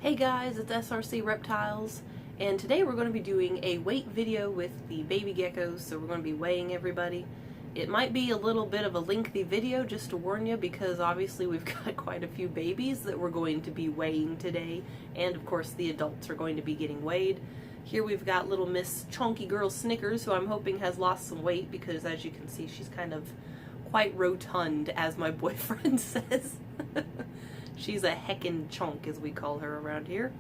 Hey guys, it's SRC Reptiles, and today we're going to be doing a weight video with the baby geckos, so we're going to be weighing everybody. It might be a little bit of a lengthy video, just to warn you, because obviously we've got quite a few babies that we're going to be weighing today, and of course the adults are going to be getting weighed. Here we've got little Miss Chonky Girl Snickers, who I'm hoping has lost some weight, because as you can see she's kind of quite rotund, as my boyfriend says. She's a heckin' chunk, as we call her around here.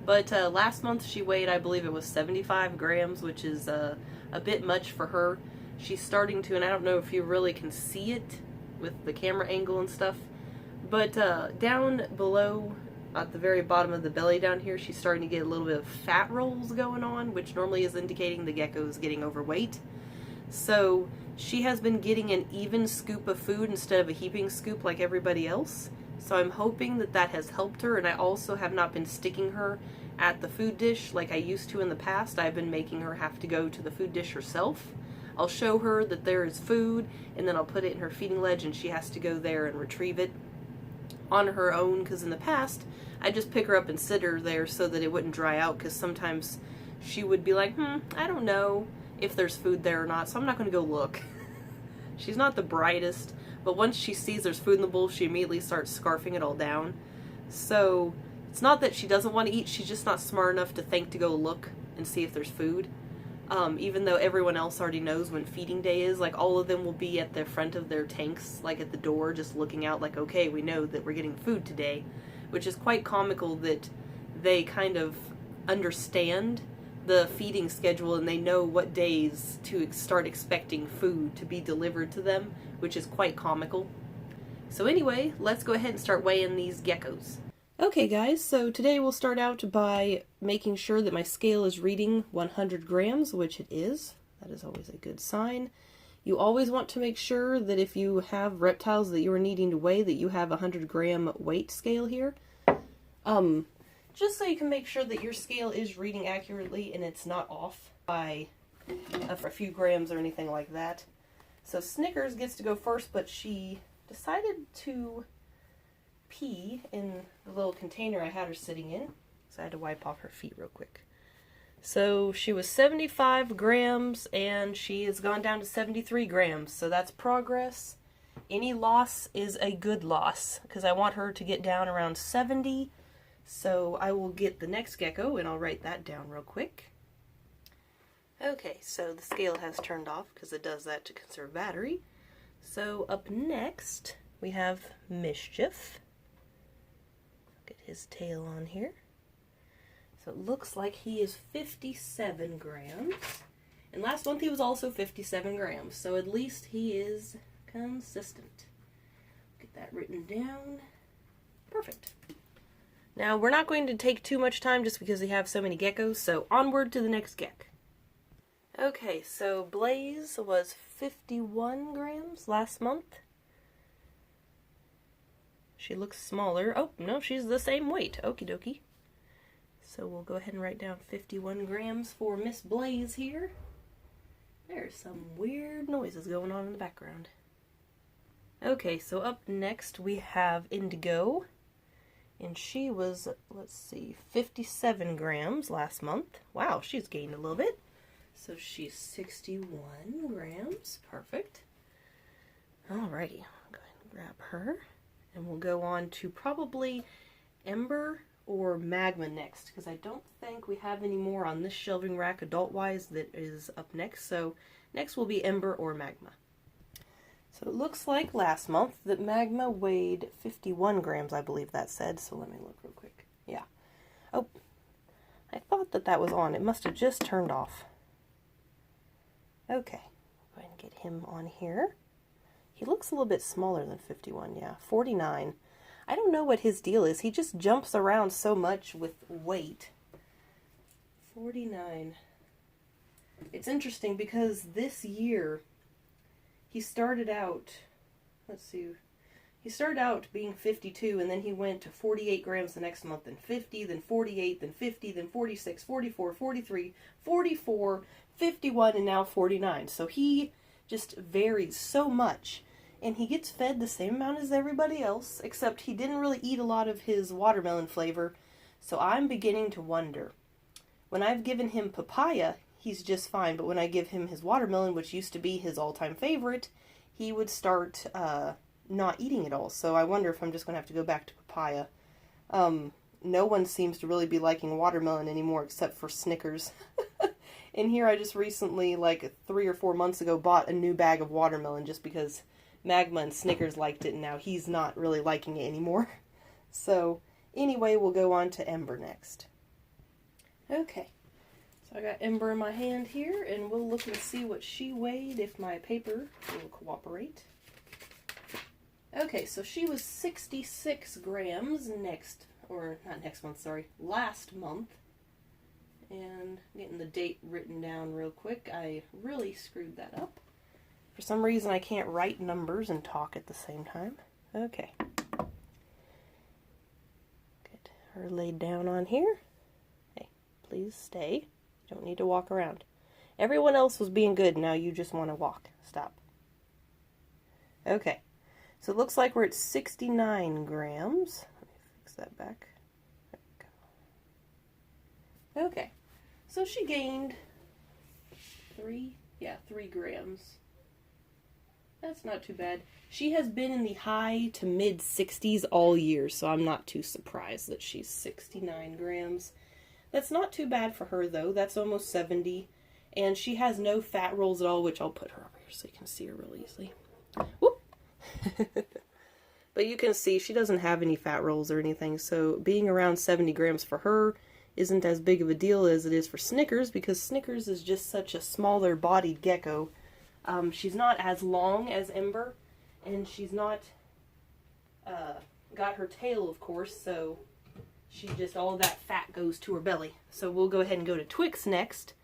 But last month she weighed, I believe it was 75 grams, which is a bit much for her. She's starting to, and I don't know if you really can see it with the camera angle and stuff, but down below, at the very bottom of the belly down here, she's starting to get a little bit of fat rolls going on, which normally is indicating the gecko is getting overweight. So she has been getting an even scoop of food instead of a heaping scoop like everybody else. So I'm hoping that that has helped her, and I also have not been sticking her at the food dish like I used to in the past. I've been making her have to go to the food dish herself. I'll show her that there is food, and then I'll put it in her feeding ledge, and she has to go there and retrieve it on her own, because in the past, I just pick her up and sit her there so that it wouldn't dry out, because sometimes she would be like, I don't know if there's food there or not, so I'm not going to go look. She's not the brightest. But once she sees there's food in the bowl, she immediately starts scarfing it all down. So it's not that she doesn't want to eat, she's just not smart enough to think to go look and see if there's food. Even though everyone else already knows when feeding day is, like all of them will be at the front of their tanks, like at the door, just looking out like, okay, we know that we're getting food today. Which is quite comical that they kind of understand the feeding schedule and they know what days to start expecting food to be delivered to them, which is quite comical. So anyway, let's go ahead and start weighing these geckos. Okay guys, so today we'll start out by making sure that my scale is reading 100 grams, which it is. That is always a good sign. You always want to make sure that if you have reptiles that you are needing to weigh, that you have a 100-gram weight scale here. Just so you can make sure that your scale is reading accurately and it's not off by a few grams or anything like that. So Snickers gets to go first, but she decided to pee in the little container I had her sitting in. So I had to wipe off her feet real quick. So she was 75 grams and she has gone down to 73 grams. So that's progress. Any loss is a good loss because I want her to get down around 70. So I will get the next gecko and I'll write that down real quick. Okay, so the scale has turned off because it does that to conserve battery. So up next we have Mischief. Get his tail on here. So it looks like he is 57 grams. And last month he was also 57 grams. So at least he is consistent. Get that written down. Perfect. Now, we're not going to take too much time just because we have so many geckos, so onward to the next geck. Okay, so Blaze was 51 grams last month. She looks smaller. Oh, no, she's the same weight. Okie dokie. So we'll go ahead and write down 51 grams for Miss Blaze here. There's some weird noises going on in the background. Okay, so up next we have Indigo. And she was, let's see, 57 grams last month. Wow, she's gained a little bit. So she's 61 grams. Perfect. Alrighty, I'll go ahead and grab her. And we'll go on to probably Ember or Magma next, because I don't think we have any more on this shelving rack adult-wise that is up next. So next will be Ember or Magma. So it looks like last month that Magma weighed 51 grams, I believe that said. So let me look real quick. Yeah. Oh, I thought that that was on. It must have just turned off. Okay. Go ahead and get him on here. He looks a little bit smaller than 51, yeah. 49. I don't know what his deal is. He just jumps around so much with weight. 49. It's interesting because this year he started out, let's see, he started out being 52 and then he went to 48 grams the next month, then 50, then 48, then 50, then 46, 44, 43, 44, 51, and now 49. So he just varies so much. And he gets fed the same amount as everybody else, except he didn't really eat a lot of his watermelon flavor. So I'm beginning to wonder. When I've given him papaya, he's just fine, but when I give him his watermelon, which used to be his all-time favorite, he would start not eating it all. So I wonder if I'm just going to have to go back to papaya. No one seems to really be liking watermelon anymore except for Snickers. And here I just recently, like 3 or 4 months ago, bought a new bag of watermelon just because Magma and Snickers liked it, and now he's not really liking it anymore. So anyway, we'll go on to Ember next. Okay, so I got Ember in my hand here, and we'll look and see what she weighed if my paper will cooperate. Okay, so she was 66 grams last month. And getting the date written down real quick. I really screwed that up. For some reason I can't write numbers and talk at the same time. Okay. Get her laid down on here. Hey, please stay. You don't need to walk around. Everyone else was being good, now you just want to walk. Stop. Okay. So it looks like we're at 69 grams. Let me fix that back. There we go. Okay. So she gained 3 grams. That's not too bad. She has been in the high to mid 60s all year, so I'm not too surprised that she's 69 grams. That's not too bad for her, though. That's almost 70. And she has no fat rolls at all, which I'll put her over here so you can see her real easily. Whoop! But you can see she doesn't have any fat rolls or anything, so being around 70 grams for her isn't as big of a deal as it is for Snickers, because Snickers is just such a smaller bodied gecko. She's not as long as Ember, and she's not got her tail, of course, so she just, all that fat goes to her belly. So we'll go ahead and go to Twix next,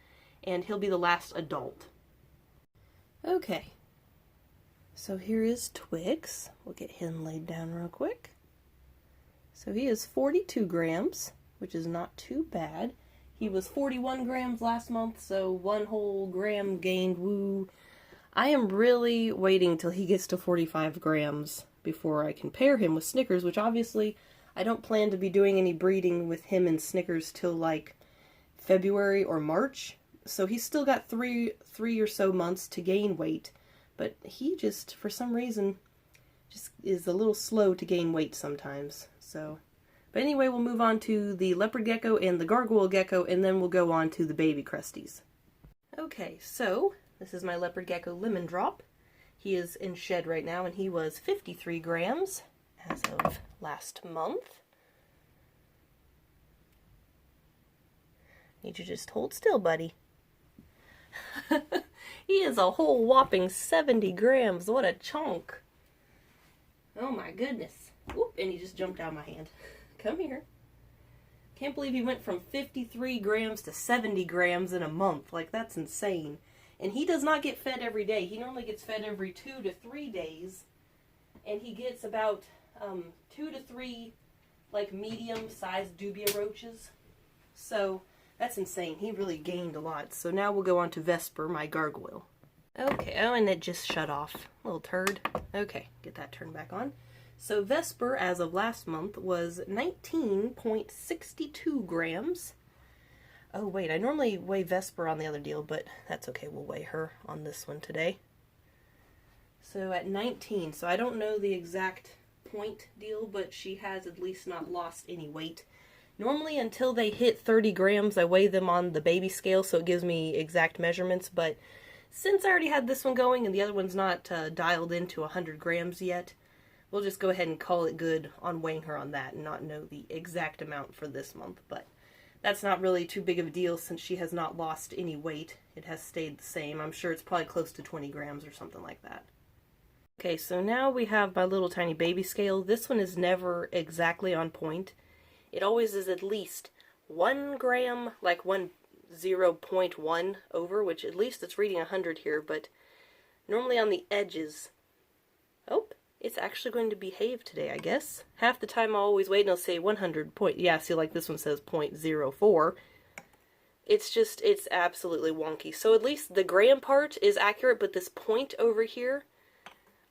and he'll be the last adult. Okay, so here is Twix. We'll get him laid down real quick. So he is 42 grams, which is not too bad. He was 41 grams last month, so 1 whole gram gained, woo. I am really waiting till he gets to 45 grams before I can pair him with Snickers, which obviously I don't plan to be doing any breeding with him and Snickers till like February or March. So he's still got three or so months to gain weight, but he just, for some reason, just is a little slow to gain weight sometimes. So, but anyway, we'll move on to the Leopard Gecko and the Gargoyle Gecko, and then we'll go on to the baby Cresties. Okay, so this is my Leopard Gecko Lemon Drop. He is in shed right now, and he was 53 grams as of last month. Need you to just hold still, buddy. He is a whole whopping 70 grams. What a chunk. Oh my goodness. Whoop, and he just jumped out of my hand. Come here. Can't believe he went from 53 grams to 70 grams in a month. Like, that's insane. And he does not get fed every day. He normally gets fed every 2 to 3 days. And he gets about 2 to 3 like medium-sized dubia roaches. So that's insane. He really gained a lot. So now we'll go on to Vesper, my gargoyle. Okay, oh, and it just shut off. Little turd. Okay, get that turned back on. So Vesper, as of last month, was 19.62 grams. Oh wait, I normally weigh Vesper on the other deal, but that's okay, we'll weigh her on this one today. So at 19, so I don't know the exact point deal, but she has at least not lost any weight. Normally until they hit 30 grams, I weigh them on the baby scale, so it gives me exact measurements, but since I already had this one going and the other one's not dialed into 100 grams yet, we'll just go ahead and call it good on weighing her on that and not know the exact amount for this month, but that's not really too big of a deal since she has not lost any weight. It has stayed the same. I'm sure it's probably close to 20 grams or something like that. Okay, so now we have my little tiny baby scale. This one is never exactly on point. It always is at least 1 gram, like 0.1 over, which at least it's reading 100 here, but normally on the edges, oh, it's actually going to behave today, I guess. Half the time I'll always wait and I'll say 100 point. Yeah, see, like this one says 0.04. It's just, it's absolutely wonky. So at least the gram part is accurate, but this point over here,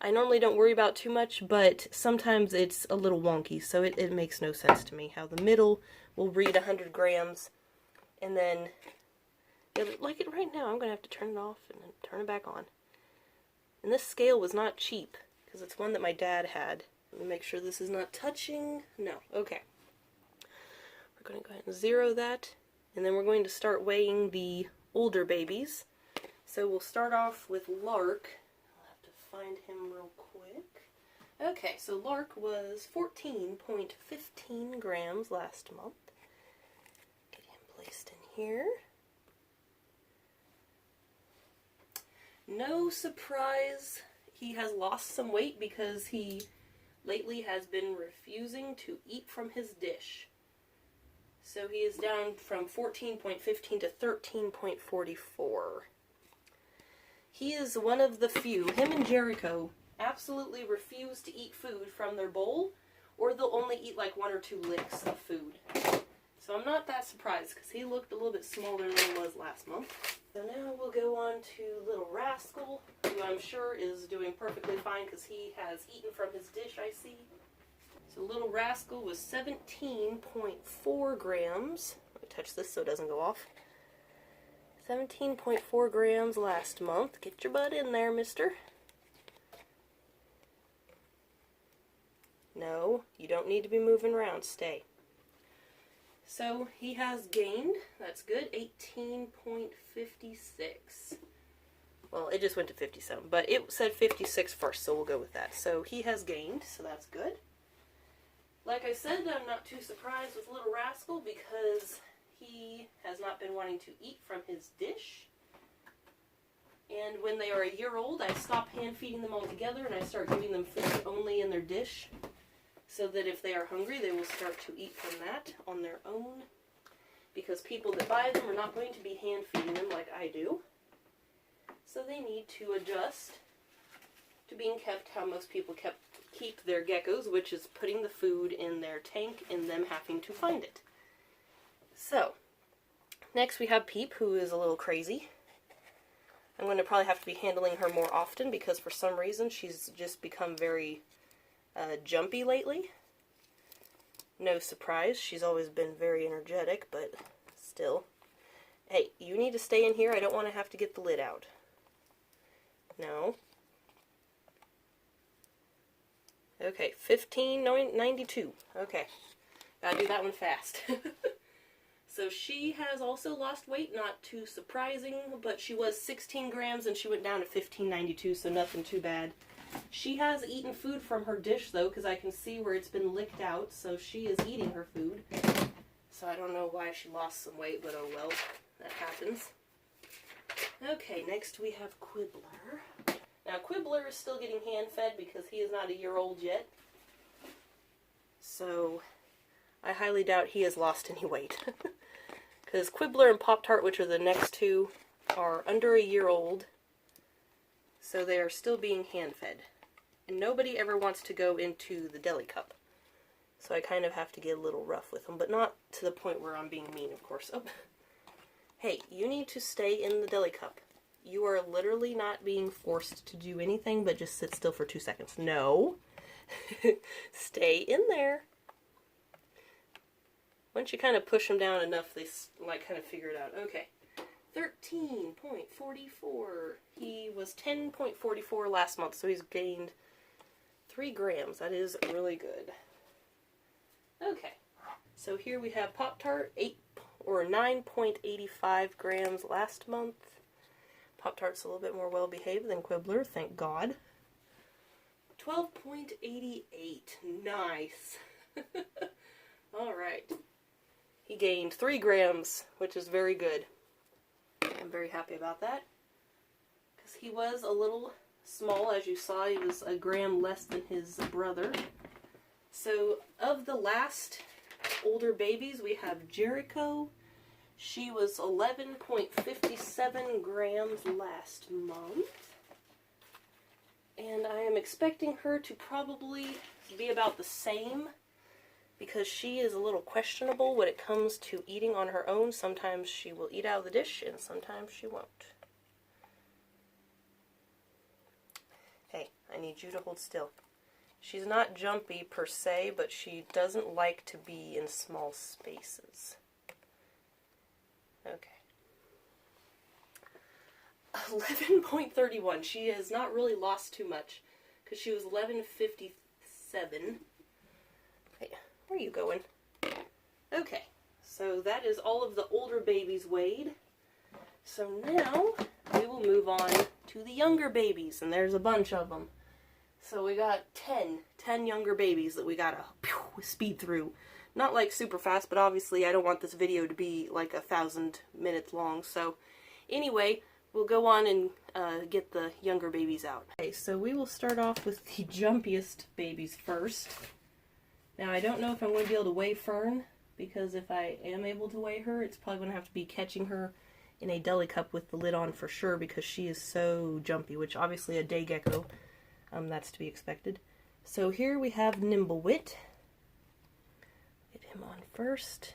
I normally don't worry about too much, but sometimes it's a little wonky, so it makes no sense to me how the middle will read 100 grams, and then, like it right now, I'm going to have to turn it off and then turn it back on. And this scale was not cheap, because it's one that my dad had. Let me make sure this is not touching. No. Okay. We're going to go ahead and 0 that, and then we're going to start weighing the older babies. So we'll start off with Lark. I'll have to find him real quick. Okay, so Lark was 14.15 grams last month. Get him placed in here. No surprise, he has lost some weight because he lately has been refusing to eat from his dish. So he is down from 14.15 to 13.44. He is one of the few, him and Jericho, absolutely refuse to eat food from their bowl, or they'll only eat like 1 or 2 licks of food. So I'm not that surprised, because he looked a little bit smaller than he was last month. So now we'll go on to little Rascal, who I'm sure is doing perfectly fine, because he has eaten from his dish, I see. So little Rascal was 17.4 grams. Let me touch this so it doesn't go off. 17.4 grams last month. Get your butt in there, mister. No, you don't need to be moving around. Stay. So he has gained, that's good, 18.56. Well, it just went to 57, but it said 56 first, so we'll go with that. So he has gained, so that's good. Like I said, I'm not too surprised with little Rascal because he has not been wanting to eat from his dish. And when they are a year old, I stop hand feeding them all together and I start giving them food only in their dish, so that if they are hungry, they will start to eat from that on their own. Because people that buy them are not going to be hand feeding them like I do. So they need to adjust to being kept how most people keep their geckos, which is putting the food in their tank and them having to find it. So, next we have Peep, who is a little crazy. I'm going to probably have to be handling her more often because for some reason she's just become very jumpy lately. No surprise, she's always been very energetic, but still. Hey, you need to stay in here. I don't want to have to get the lid out. No. Okay, 15.92. Okay, gotta do that one fast. So she has also lost weight, not too surprising, but she was 16 grams and she went down to 15.92, so nothing too bad. She has eaten food from her dish, though, because I can see where it's been licked out, so she is eating her food. So I don't know why she lost some weight, but oh well, that happens. Okay, next we have Quibbler. Now, Quibbler is still getting hand-fed because he is not a year old yet. So, I highly doubt he has lost any weight. Because Quibbler and Pop-Tart, which are the next two, are under a year old. So they are still being hand-fed. And nobody ever wants to go into the deli cup. So I kind of have to get a little rough with them, but not to the point where I'm being mean, of course. Oh. Hey, you need to stay in the deli cup. You are literally not being forced to do anything but just sit still for 2 seconds. No. Stay in there. Once you kind of push them down enough, they like kind of figure it out. Okay. 13.44. He was 10.44 last month, so he's gained 3 grams. That is really good. Okay. So here we have Pop-Tart, 9.85 grams last month. Pop-Tart's a little bit more well-behaved than Quibbler, thank God. 12.88. Nice. Alright. He gained 3 grams, which is very good. I'm very happy about that. Because he was a little small, as you saw. He was a gram less than his brother. So, of the last older babies, we have Jericho. She was 11.57 grams last month. And I am expecting her to probably be about the same because she is a little questionable when it comes to eating on her own. Sometimes she will eat out of the dish and sometimes she won't. Hey, I need you to hold still. She's not jumpy per se, but she doesn't like to be in small spaces. Okay. 11.31. She has not really lost too much, because she was 11.57. Hey, where are you going? Okay, so that is all of the older babies weighed. So now we will move on to the younger babies, and there's a bunch of them. So we got 10 younger babies that we gotta speed through. Not like super fast, but obviously I don't want this video to be like 1,000 minutes long. So anyway, we'll go on and get the younger babies out. Okay, so we will start off with the jumpiest babies first. Now I don't know if I'm going to be able to weigh Fern, because if I am able to weigh her, it's probably going to have to be catching her in a deli cup with the lid on for sure, because she is so jumpy, which obviously a day gecko, that's to be expected. So here we have Nimblewit. Get him on first.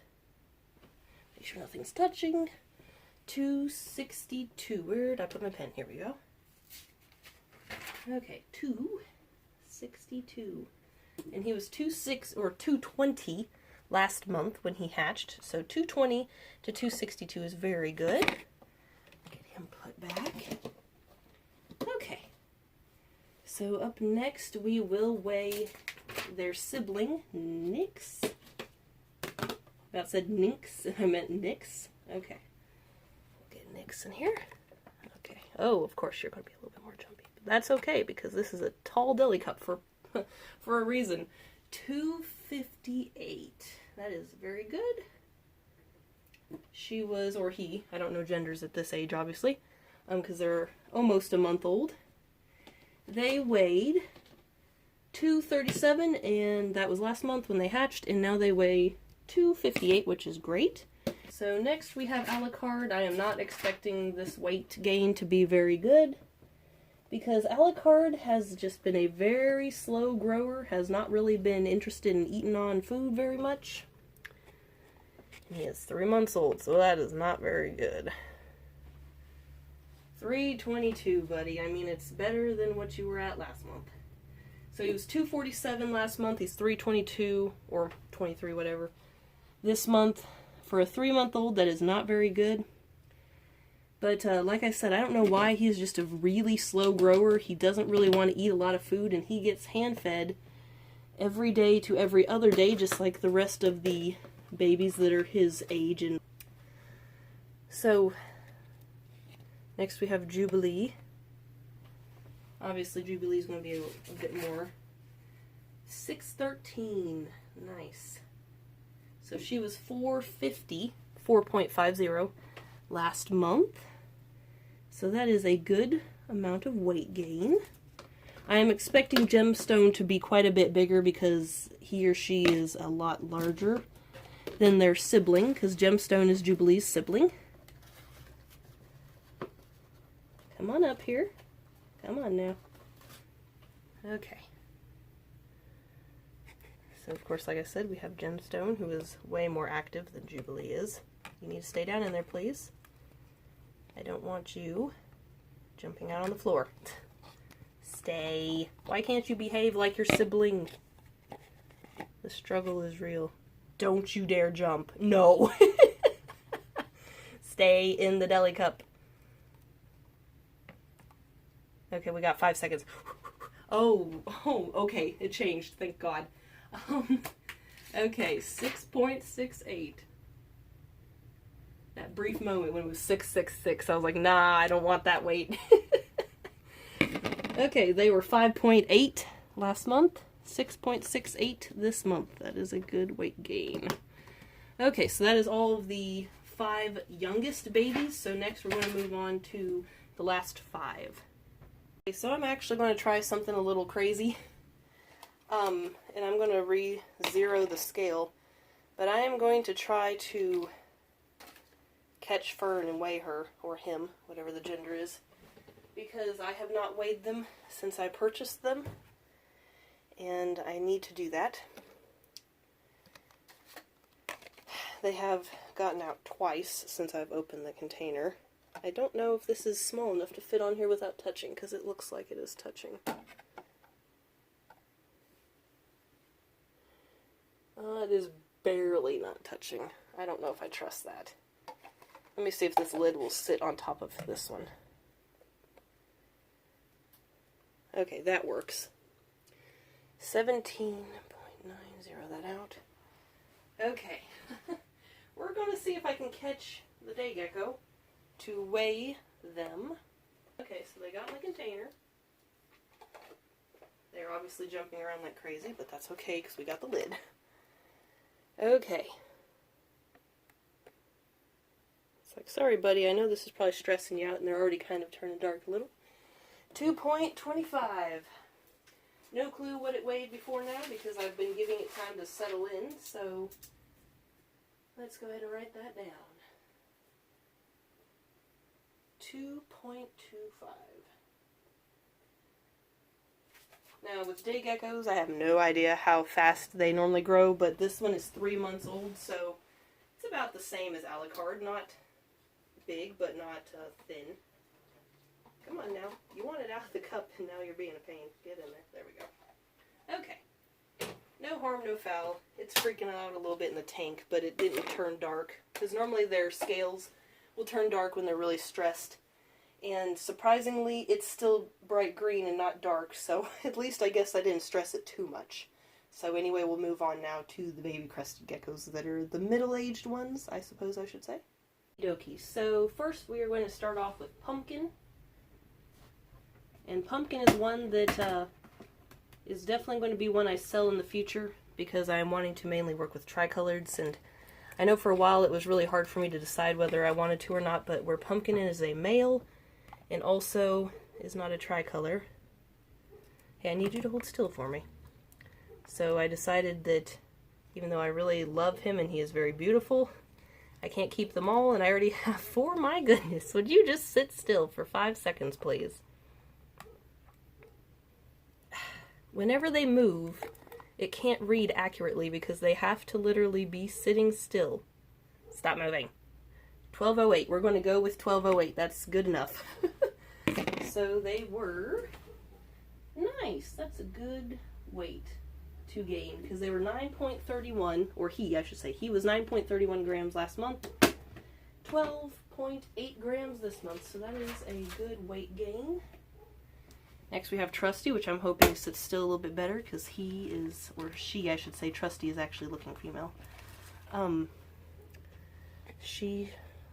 Make sure nothing's touching. 262. Where did I put my pen? Here we go. Okay, 262. And he was 220 last month when he hatched. So 220 to 262 is very good. Get him put back. Okay. So up next we will weigh their sibling, Nix. About said Nix, I meant Nix. Okay. Get Nix in here. Okay. Oh, of course you're going to be a little bit more jumpy. But that's okay, because this is a tall deli cup for a reason. 258. That is very good. She was, or he, I don't know genders at this age, obviously, because they're almost a month old. They weighed 237, and that was last month when they hatched, and now they weigh 258, which is great. So next we have Alucard. I am not expecting this weight gain to be very good, because Alucard has just been a very slow grower, has not really been interested in eating on food very much. He is 3 months old, so that is not very good. 322, buddy. I mean, it's better than what you were at last month. So he was 247 last month. He's 322, or 23, whatever. This month, for a 3-month-old, that is not very good. But like I said, I don't know why. He's just a really slow grower. He doesn't really want to eat a lot of food, and he gets hand-fed every day to every other day, just like the rest of the babies that are his age. And so next we have Jubilee. Obviously Jubilee is going to be a bit more. 613. Nice. So she was 4.50 last month. So that is a good amount of weight gain. I am expecting Gemstone to be quite a bit bigger, because he or she is a lot larger than their sibling, because Gemstone is Jubilee's sibling. Come on up here. Come on now. Okay. So, of course, like I said, we have Gemstone, who is way more active than Jubilee is. You need to stay down in there, please. I don't want you jumping out on the floor. Stay. Why can't you behave like your sibling? The struggle is real. Don't you dare jump. No. Stay in the deli cup. Okay, we got 5 seconds. Oh, okay. It changed. Thank God. Okay, 6.68. That brief moment when it was 666, I was like, nah, I don't want that weight. Okay, they were 5.8 last month, 6.68 this month. That is a good weight gain. Okay, so that is all of the 5 youngest babies. So next we're going to move on to the last 5. Okay, so I'm actually going to try something a little crazy. And I'm going to re-zero the scale. But I am going to try to catch Fern and weigh her, or him, whatever the gender is, because I have not weighed them since I purchased them, and I need to do that. They have gotten out twice since I've opened the container. I don't know if this is small enough to fit on here without touching, because it looks like it is touching. barely not touching. I don't know if I trust that. Let me see if this lid will sit on top of this one. Okay, that works. 17.90, that out. Okay. We're going to see if I can catch the day gecko to weigh them. Okay, so they got in the container. They're obviously jumping around like crazy, but that's okay because we got the lid. Okay. It's like, sorry buddy, I know this is probably stressing you out and they're already kind of turning dark a little. 2.25. No clue what it weighed before now because I've been giving it time to settle in, so let's go ahead and write that down. 2.25. Now with day geckos, I have no idea how fast they normally grow, but this one is 3 months old, so it's about the same as Alucard. Not big, but not thin. Come on now. You want it out of the cup, and now you're being a pain. Get in there. There we go. Okay. No harm, no foul. It's freaking out a little bit in the tank, but it didn't turn dark. Because normally their scales will turn dark when they're really stressed. And surprisingly, it's still bright green and not dark, so at least I guess I didn't stress it too much. So anyway, we'll move on now to the baby crested geckos that are the middle-aged ones, I suppose I should say. Okie, so first we are going to start off with Pumpkin. And Pumpkin is one that is definitely going to be one I sell in the future because I am wanting to mainly work with tricoloreds, and I know for a while it was really hard for me to decide whether I wanted to or not, but where Pumpkin is a male and also is not a tricolor. Hey, I need you to hold still for me. So I decided that even though I really love him and he is very beautiful, I can't keep them all, and I already have 4. My goodness, would you just sit still for 5 seconds, please? Whenever they move, it can't read accurately because they have to literally be sitting still. Stop moving. 1208. We're going to go with 1208. That's good enough. So they were nice. That's a good weight to gain because they were 9.31, or he, I should say. He was 9.31 grams last month. 12.8 grams this month. So that is a good weight gain. Next we have Trusty, which I'm hoping sits still a little bit better because he is, or she I should say, Trusty is actually looking female. She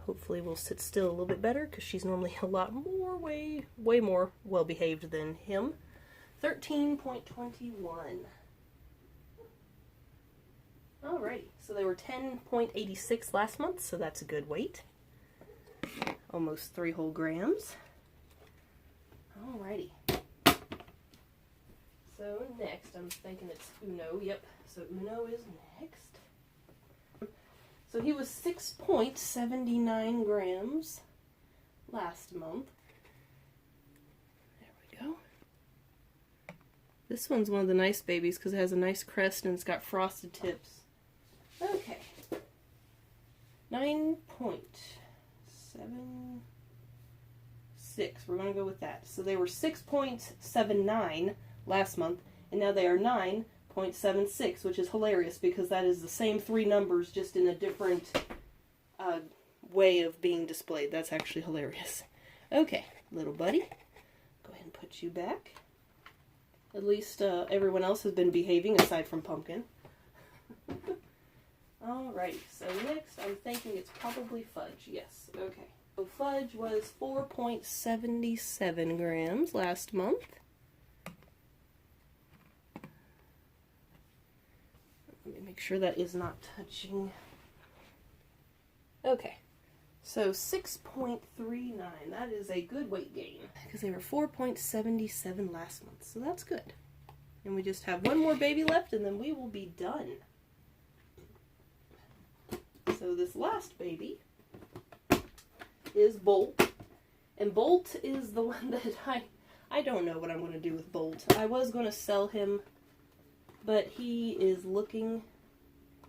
hopefully will sit still a little bit better because she's normally a lot more, way more well behaved than him. 13.21. Alrighty, so they were 10.86 last month, so that's a good weight. Almost 3 whole grams. Alrighty. So next, I'm thinking it's Uno. Yep, so Uno is next. So he was 6.79 grams last month. There we go. This one's one of the nice babies because it has a nice crest and it's got frosted tips. Okay. 9.76. We're going to go with that. So they were 6.79 last month, and now they are 9.76, which is hilarious because that is the same 3 numbers just in a different way of being displayed. That's actually hilarious. Okay, little buddy, go ahead and put you back. At least everyone else has been behaving aside from Pumpkin. Alrighty, so next I'm thinking it's probably Fudge. Yes, okay. So Fudge was 4.77 grams last month. Let me make sure that is not touching. Okay, so 6.39. That is a good weight gain because they were 4.77 last month, so that's good. And we just have one more baby left and then we will be done. So this last baby is Bolt. And Bolt is the one that I don't know what I'm going to do with Bolt. I was going to sell him, but he is looking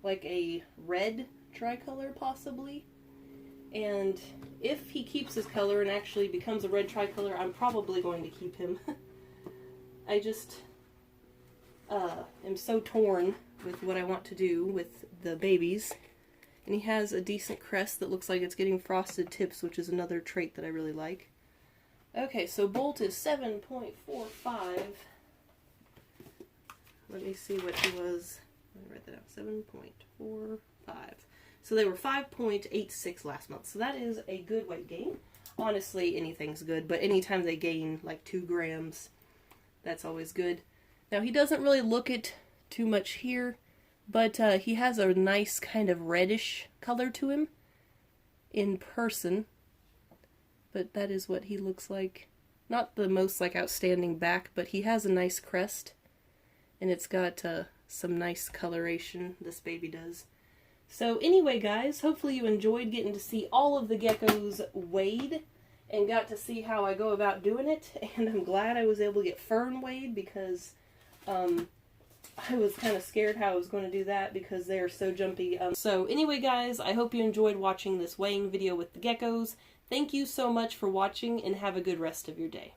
like a red tricolor possibly. And if he keeps his color and actually becomes a red tricolor, I'm probably going to keep him. I just am so torn with what I want to do with the babies. And he has a decent crest that looks like it's getting frosted tips, which is another trait that I really like. Okay, so Bolt is 7.45. Let me see what he was. Let me write that down. 7.45. So they were 5.86 last month. So that is a good weight gain. Honestly, anything's good, but anytime they gain like 2 grams, that's always good. Now, he doesn't really look it too much here, but he has a nice kind of reddish color to him in person. But that is what he looks like. Not the most like outstanding back, but he has a nice crest. And it's got some nice coloration, this baby does. So anyway, guys, hopefully you enjoyed getting to see all of the geckos weighed and got to see how I go about doing it. And I'm glad I was able to get Fern weighed because I was kind of scared how I was going to do that because they are so jumpy. So anyway, guys, I hope you enjoyed watching this weighing video with the geckos. Thank you so much for watching and have a good rest of your day.